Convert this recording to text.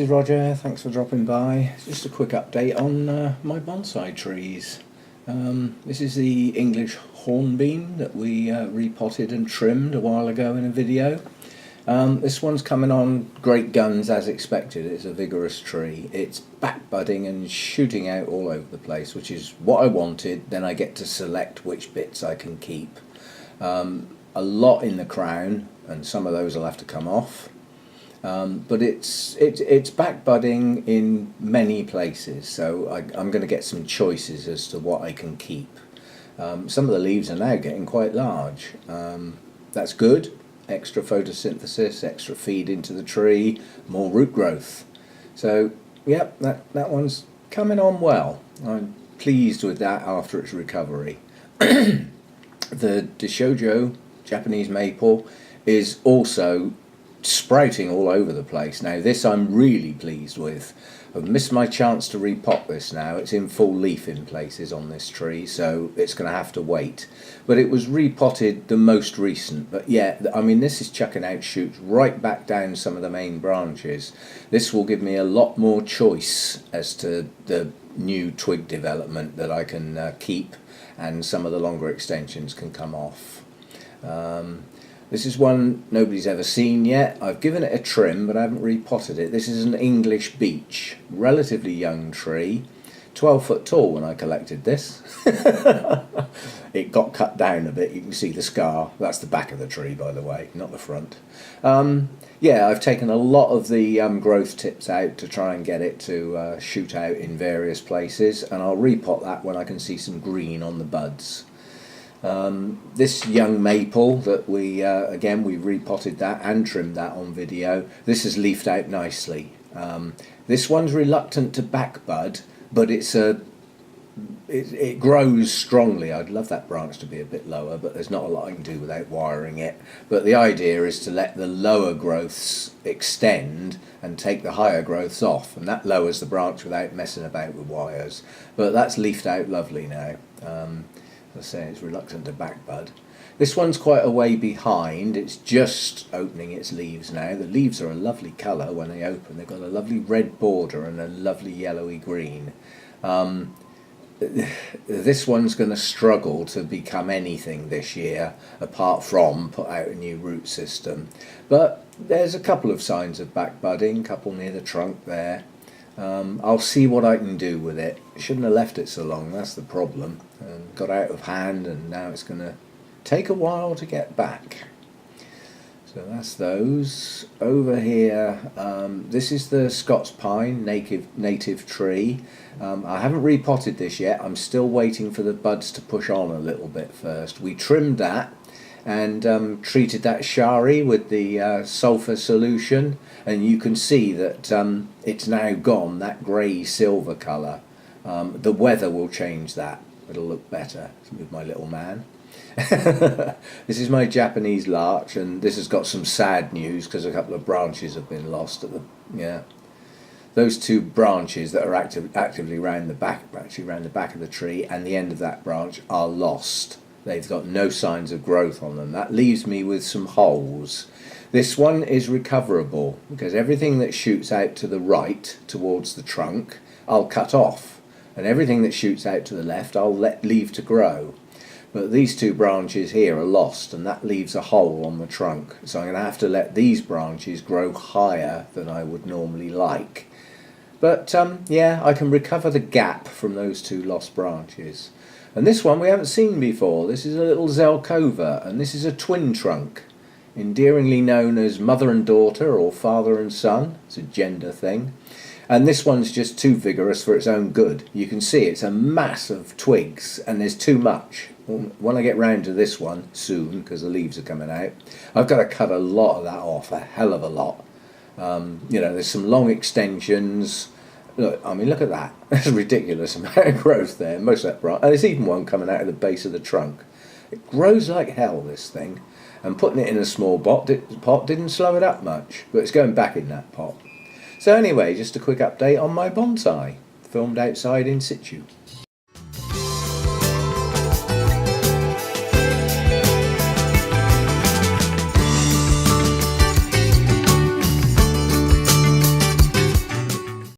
is Roger, thanks for dropping by. Just a quick update on my bonsai trees. This is the English Hornbeam that we repotted and trimmed a while ago in a video. This one's coming on great guns as expected. It's a vigorous tree. It's back budding and shooting out all over the place, which is what I wanted. Then I get to select which bits I can keep. A lot in the crown, and some of those will have to come off. But it's back budding in many places, so I'm going to get some choices as to what I can keep. Some of the leaves are now getting quite large. That's good. Extra photosynthesis, extra feed into the tree, more root growth. So yep, that one's coming on well. I'm pleased with that after its recovery. The Deshojo Japanese maple is also sprouting all over the place. Now this I'm really pleased with. I've missed my chance to repot this now. It's in full leaf in places on this tree, so it's going to have to wait. But it was repotted the most recent. But yeah, I mean, this is chucking out shoots right back down some of the main branches. This will give me a lot more choice as to the new twig development that I can keep, and some of the longer extensions can come off. This is one nobody's ever seen yet. I've given it a trim, but I haven't repotted it. This is an English beech, relatively young tree, 12 foot tall when I collected this. It got cut down a bit. You can see the scar. That's the back of the tree, by the way, not the front. Yeah, I've taken a lot of the growth tips out to try and get it to shoot out in various places, and I'll repot that when I can see some green on the buds. This young maple that we again we repotted that and trimmed that on video. This has leafed out nicely. This one's reluctant to back bud, but it grows strongly. I'd love that branch to be a bit lower, but there's not a lot I can do without wiring it. But the idea is to let the lower growths extend and take the higher growths off, and that lowers the branch without messing about with wires. But that's leafed out lovely now. As I say, it's reluctant to back bud. This one's quite a way behind. It's just opening its leaves now. The leaves are a lovely colour when they open. They've got a lovely red border and a lovely yellowy green. This one's going to struggle to become anything this year apart from put out a new root system. But there's a couple of signs of back budding, couple near the trunk there. I'll see what I can do with it. Shouldn't have left it so long, that's the problem. Got out of hand, and now it's going to take a while to get back. So that's those. Over here, this is the Scots Pine, native tree. I haven't repotted this yet. I'm still waiting for the buds to push on a little bit first. We trimmed that and treated that shari with the sulfur solution, and you can see that it's now gone, that grey silver colour. The weather will change that. It'll look better with my little man. This is my Japanese larch, and this has got some sad news because a couple of branches have been lost at the those two branches that are actively round the back, actually round the back of the tree, and the end of that branch are lost. They've got no signs of growth on them. That leaves me with some holes. This one is recoverable because everything that shoots out to the right towards the trunk I'll cut off, and everything that shoots out to the left I'll leave to grow. But these two branches here are lost, and that leaves a hole on the trunk. So I'm going to have to let these branches grow higher than I would normally like. But yeah, I can recover the gap from those two lost branches. And this one we haven't seen before. This is a little zelkova, and this is a twin trunk, endearingly known as mother and daughter or father and son. It's a gender thing. And this one's just too vigorous for its own good. You can see it's a mass of twigs, and there's too much. When I get round to this one soon, because the leaves are coming out, I've got to cut a lot of that off, a hell of a lot. You know, there's some long extensions. Look, I mean, look at that. That's a ridiculous amount of growth there. Most of that branch, and there's even one coming out of the base of the trunk. It grows like hell, this thing. And putting it in a small pot didn't slow it up much, but it's going back in that pot. So anyway, just a quick update on my bonsai, filmed outside in situ.